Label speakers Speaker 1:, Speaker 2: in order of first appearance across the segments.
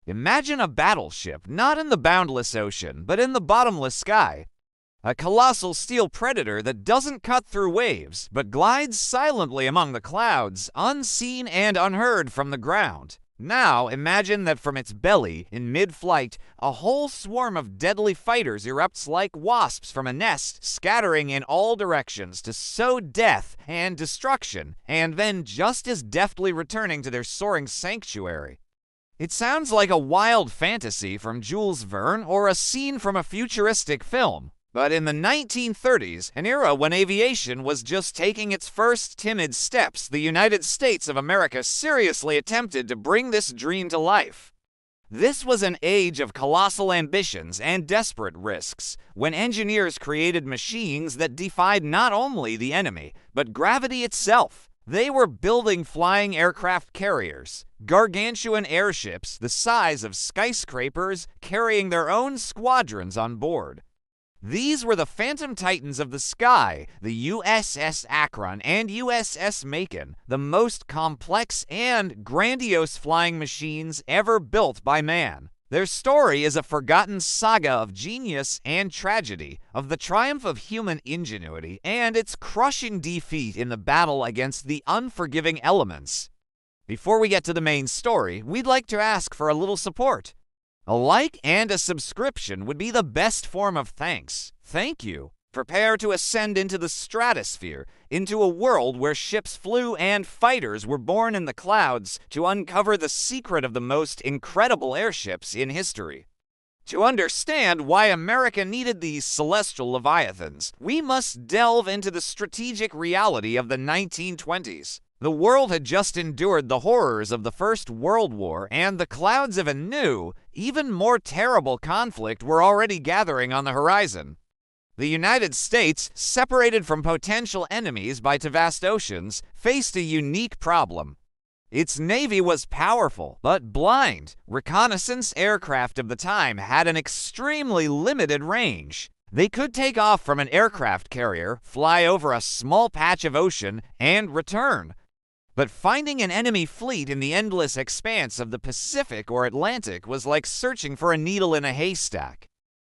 Speaker 1: Imagine a battleship not in the boundless ocean, but in the bottomless sky. A colossal steel predator that doesn't cut through waves, but glides silently among the clouds, unseen and unheard from the ground. Now imagine that from its belly, in mid-flight, a whole swarm of deadly fighters erupts like wasps from a nest, scattering in all directions to sow death and destruction, and then just as deftly returning to their soaring sanctuary. It sounds like a wild fantasy from Jules Verne or a scene from a futuristic film. But in the 1930s, an era when aviation was just taking its first timid steps, the United States of America seriously attempted to bring this dream to life. This was an age of colossal ambitions and desperate risks, when engineers created machines that defied not only the enemy, but gravity itself. They were building flying aircraft carriers, gargantuan airships the size of skyscrapers, carrying their own squadrons on board. These were the Phantom Titans of the sky, the USS Akron and USS Macon, the most complex and grandiose flying machines ever built by man. Their story is a forgotten saga of genius and tragedy, of the triumph of human ingenuity and its crushing defeat in the battle against the unforgiving elements. Before we get to the main story, we'd like to ask for a little support. A like and a subscription would be the best form of thanks. Thank you. Prepare to ascend into the stratosphere, into a world where ships flew and fighters were born in the clouds to uncover the secret of the most incredible airships in history. To understand why America needed these celestial leviathans, we must delve into the strategic reality of the 1920s. The world had just endured the horrors of the First World War, and the clouds of a new, even more terrible conflict were already gathering on the horizon. The United States, separated from potential enemies by vast oceans, faced a unique problem. Its navy was powerful, but blind. Reconnaissance aircraft of the time had an extremely limited range. They could take off from an aircraft carrier, fly over a small patch of ocean, and return. But finding an enemy fleet in the endless expanse of the Pacific or Atlantic was like searching for a needle in a haystack.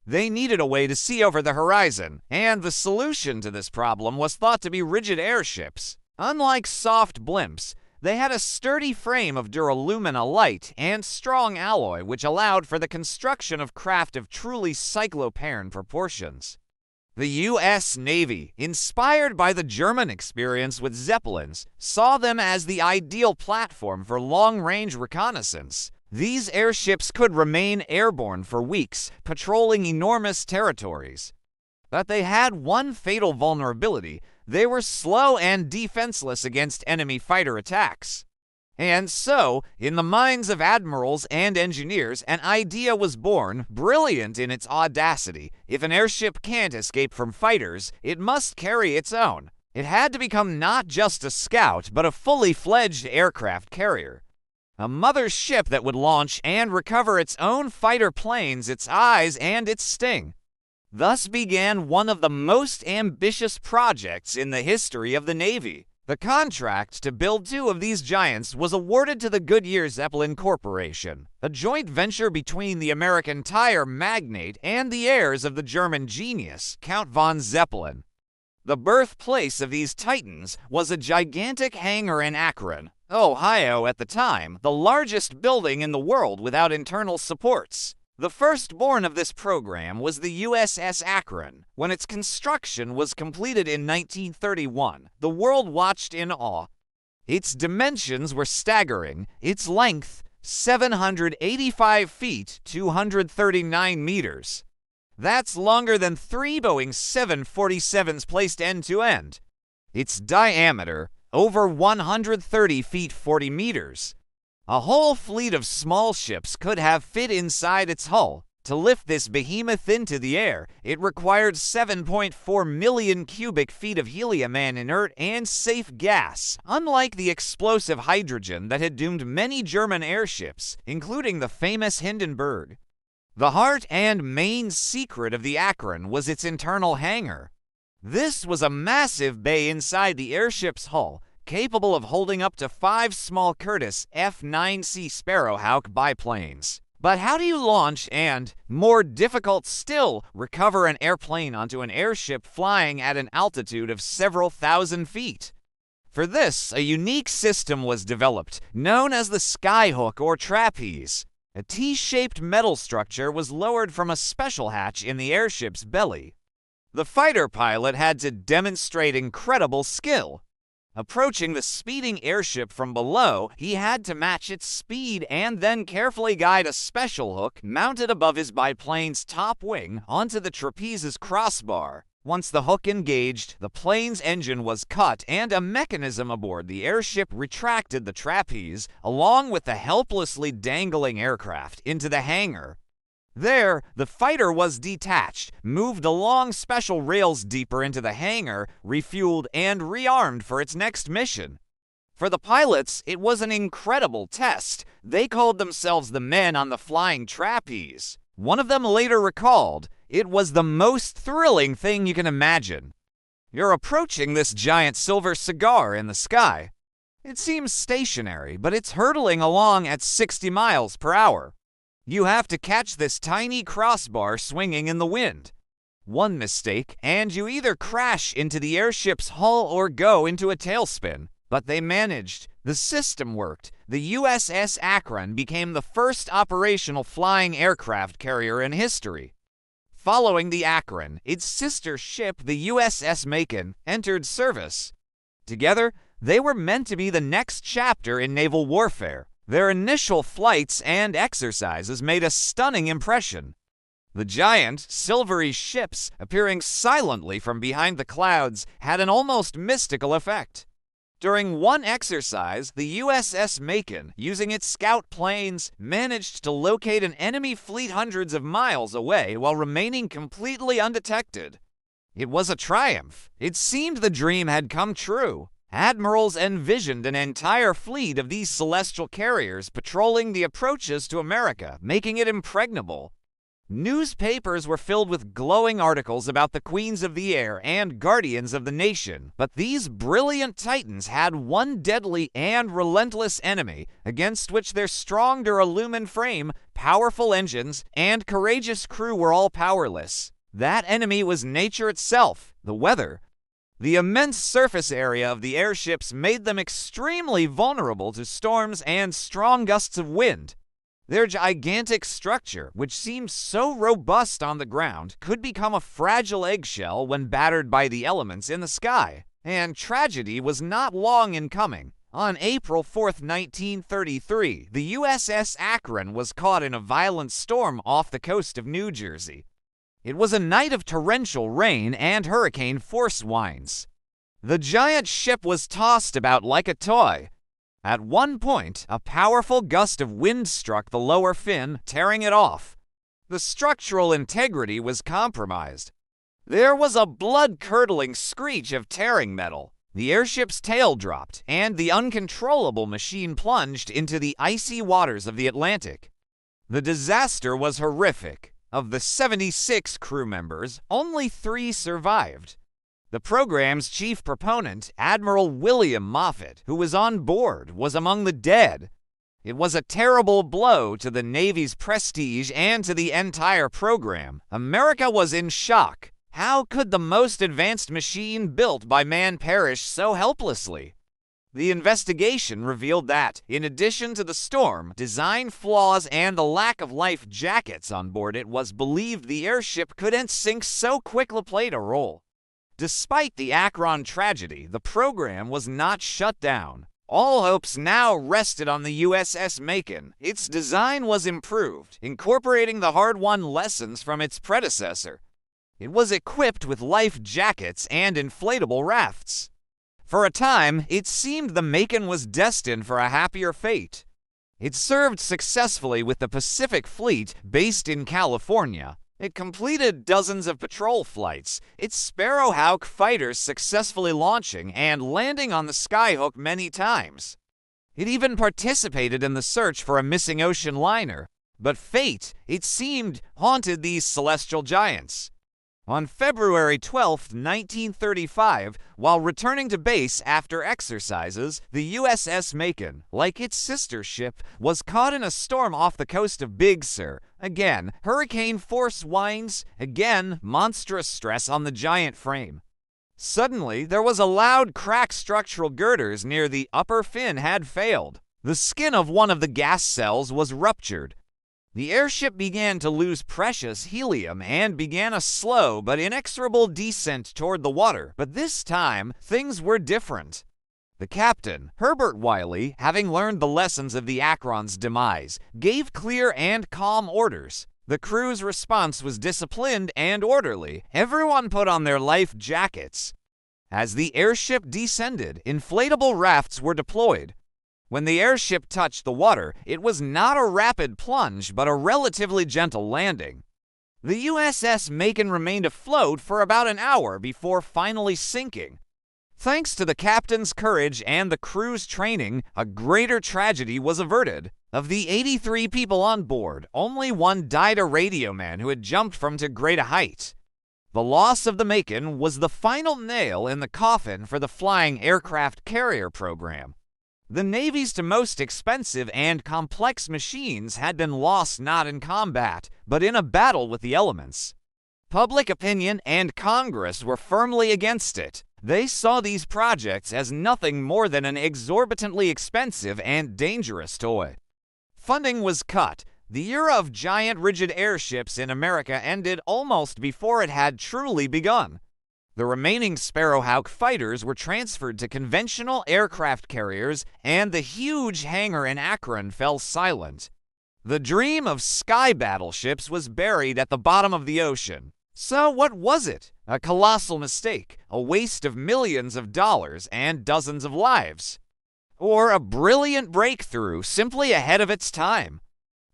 Speaker 1: They needed a way to see over the horizon, and the solution to this problem was thought to be rigid airships. Unlike soft blimps, they had a sturdy frame of duralumina light and strong alloy which allowed for the construction of craft of truly cyclopean proportions. The U.S. Navy, inspired by the German experience with Zeppelins, saw them as the ideal platform for long-range reconnaissance. These airships could remain airborne for weeks, patrolling enormous territories. But they had one fatal vulnerability: they were slow and defenseless against enemy fighter attacks. And so, in the minds of admirals and engineers, an idea was born, brilliant in its audacity. If an airship can't escape from fighters, it must carry its own. It had to become not just a scout, but a fully fledged aircraft carrier. A mother ship that would launch and recover its own fighter planes, its eyes, and its sting. Thus began one of the most ambitious projects in the history of the Navy. The contract to build two of these giants was awarded to the Goodyear Zeppelin Corporation, a joint venture between the American tire magnate and the heirs of the German genius, Count von Zeppelin. The birthplace of these titans was a gigantic hangar in Akron, Ohio at the time, the largest building in the world without internal supports. The firstborn of this program was the USS Akron. When its construction was completed in 1931, the world watched in awe. Its dimensions were staggering. Its length, 785 feet, 239 meters. That's longer than 3 Boeing 747s placed end to end. Its diameter, over 130 feet 40 meters. A whole fleet of small ships could have fit inside its hull. To lift this behemoth into the air, it required 7.4 million cubic feet of helium, an inert and safe gas, unlike the explosive hydrogen that had doomed many German airships, including the famous Hindenburg. The heart and main secret of the Akron was its internal hangar. This was a massive bay inside the airship's hull, capable of holding up to 5 small Curtiss F-9C Sparrowhawk biplanes. But how do you launch and, more difficult still, recover an airplane onto an airship flying at an altitude of several thousand feet? For this, a unique system was developed, known as the skyhook or trapeze. A T-shaped metal structure was lowered from a special hatch in the airship's belly. The fighter pilot had to demonstrate incredible skill. Approaching the speeding airship from below, he had to match its speed and then carefully guide a special hook mounted above his biplane's top wing onto the trapeze's crossbar. Once the hook engaged, the plane's engine was cut and a mechanism aboard the airship retracted the trapeze, along with the helplessly dangling aircraft, into the hangar. There, the fighter was detached, moved along special rails deeper into the hangar, refueled, and rearmed for its next mission. For the pilots, it was an incredible test. They called themselves the men on the flying trapeze. One of them later recalled, "It was the most thrilling thing you can imagine. You're approaching this giant silver cigar in the sky. It seems stationary, but it's hurtling along at 60 miles per hour. You have to catch this tiny crossbar swinging in the wind. One mistake, and you either crash into the airship's hull or go into a tailspin." But they managed. The system worked. The USS Akron became the first operational flying aircraft carrier in history. Following the Akron, its sister ship, the USS Macon, entered service. Together, they were meant to be the next chapter in naval warfare. Their initial flights and exercises made a stunning impression. The giant, silvery ships, appearing silently from behind the clouds, had an almost mystical effect. During one exercise, the USS Macon, using its scout planes, managed to locate an enemy fleet hundreds of miles away while remaining completely undetected. It was a triumph. It seemed the dream had come true. Admirals envisioned an entire fleet of these celestial carriers patrolling the approaches to America, making it impregnable. Newspapers were filled with glowing articles about the queens of the air and guardians of the nation, but these brilliant titans had one deadly and relentless enemy against which their strong duralumin frame, powerful engines, and courageous crew were all powerless. That enemy was nature itself, the weather. The immense surface area of the airships made them extremely vulnerable to storms and strong gusts of wind. Their gigantic structure, which seemed so robust on the ground, could become a fragile eggshell when battered by the elements in the sky. And tragedy was not long in coming. On April 4, 1933, the USS Akron was caught in a violent storm off the coast of New Jersey. It was a night of torrential rain and hurricane force winds. The giant ship was tossed about like a toy. At one point, a powerful gust of wind struck the lower fin, tearing it off. The structural integrity was compromised. There was a blood-curdling screech of tearing metal. The airship's tail dropped, and the uncontrollable machine plunged into the icy waters of the Atlantic. The disaster was horrific. Of the 76 crew members, only 3 survived. The program's chief proponent, Admiral William Moffett, who was on board, was among the dead. It was a terrible blow to the Navy's prestige and to the entire program. America was in shock. How could the most advanced machine built by man perish so helplessly? The investigation revealed that, in addition to the storm, design flaws, and the lack of life jackets on board, it was believed the airship couldn't sink so quickly played a role. Despite the Akron tragedy, the program was not shut down. All hopes now rested on the USS Macon. Its design was improved, incorporating the hard-won lessons from its predecessor. It was equipped with life jackets and inflatable rafts. For a time, it seemed the Macon was destined for a happier fate. It served successfully with the Pacific Fleet based in California. It completed dozens of patrol flights, its Sparrowhawk fighters successfully launching and landing on the Skyhook many times. It even participated in the search for a missing ocean liner. But fate, it seemed, haunted these celestial giants. On February 12, 1935, while returning to base after exercises, the USS Macon, like its sister ship, was caught in a storm off the coast of Big Sur. Again, hurricane force winds, again, monstrous stress on the giant frame. Suddenly, there was a loud crack. Structural girders near the upper fin had failed. The skin of one of the gas cells was ruptured. The airship began to lose precious helium and began a slow but inexorable descent toward the water. But this time, things were different. The captain, Herbert Wiley, having learned the lessons of the Akron's demise, gave clear and calm orders. The crew's response was disciplined and orderly. Everyone put on their life jackets. As the airship descended, inflatable rafts were deployed. When the airship touched the water, it was not a rapid plunge, but a relatively gentle landing. The USS Macon remained afloat for about an hour before finally sinking. Thanks to the captain's courage and the crew's training, a greater tragedy was averted. Of the 83 people on board, only one died, a radio man who had jumped from too great a height. The loss of the Macon was the final nail in the coffin for the flying aircraft carrier program. The Navy's most expensive and complex machines had been lost not in combat, but in a battle with the elements. Public opinion and Congress were firmly against it. They saw these projects as nothing more than an exorbitantly expensive and dangerous toy. Funding was cut. The era of giant rigid airships in America ended almost before it had truly begun. The remaining Sparrowhawk fighters were transferred to conventional aircraft carriers, and the huge hangar in Akron fell silent. The dream of sky battleships was buried at the bottom of the ocean. So what was it? A colossal mistake, a waste of millions of dollars and dozens of lives. Or a brilliant breakthrough simply ahead of its time?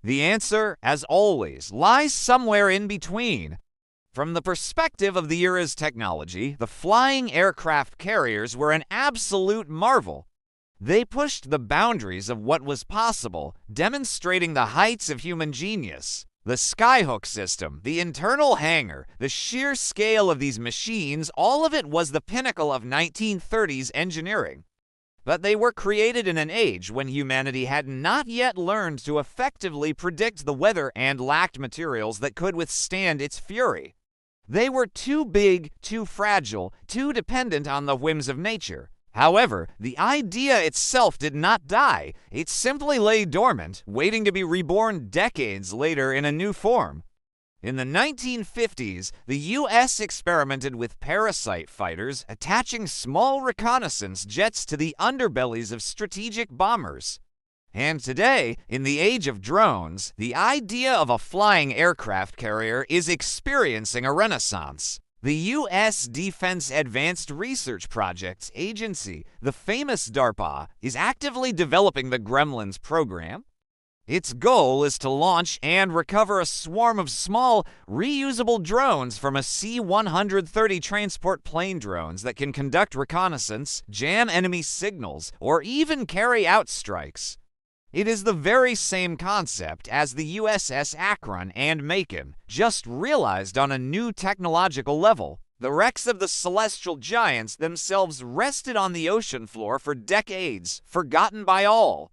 Speaker 1: The answer, as always, lies somewhere in between. From the perspective of the era's technology, the flying aircraft carriers were an absolute marvel. They pushed the boundaries of what was possible, demonstrating the heights of human genius. The skyhook system, the internal hangar, the sheer scale of these machines, all of it was the pinnacle of 1930s engineering. But they were created in an age when humanity had not yet learned to effectively predict the weather and lacked materials that could withstand its fury. They were too big, too fragile, too dependent on the whims of nature. However, the idea itself did not die. It simply lay dormant, waiting to be reborn decades later in a new form. In the 1950s, the U.S. experimented with parasite fighters, attaching small reconnaissance jets to the underbellies of strategic bombers. And today, in the age of drones, the idea of a flying aircraft carrier is experiencing a renaissance. The U.S. Defense Advanced Research Projects Agency, the famous DARPA, is actively developing the Gremlins program. Its goal is to launch and recover a swarm of small, reusable drones from a C-130 transport plane drones that can conduct reconnaissance, jam enemy signals, or even carry out strikes. It is the very same concept as the USS Akron and Macon, just realized on a new technological level. The wrecks of the celestial giants themselves rested on the ocean floor for decades, forgotten by all.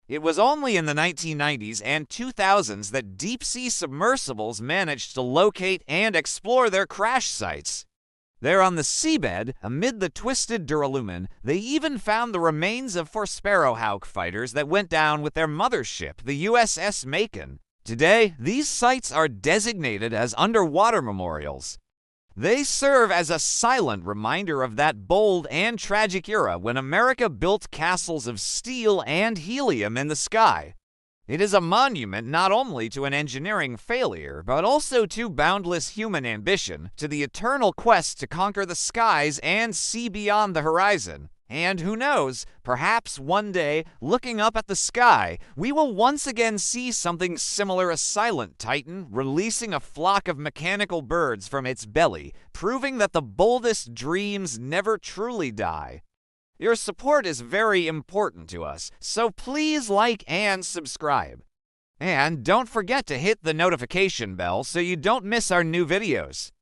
Speaker 1: It was only in the 1990s and 2000s that deep-sea submersibles managed to locate and explore their crash sites. There on the seabed, amid the twisted duralumin, they even found the remains of 4 Sparrowhawk fighters that went down with their mothership, the USS Macon. Today, these sites are designated as underwater memorials. They serve as a silent reminder of that bold and tragic era when America built castles of steel and helium in the sky. It is a monument not only to an engineering failure, but also to boundless human ambition, to the eternal quest to conquer the skies and see beyond the horizon. And who knows, perhaps one day, looking up at the sky, we will once again see something similar, a silent titan releasing a flock of mechanical birds from its belly, proving that the boldest dreams never truly die. Your support is very important to us, so please like and subscribe. And don't forget to hit the notification bell so you don't miss our new videos.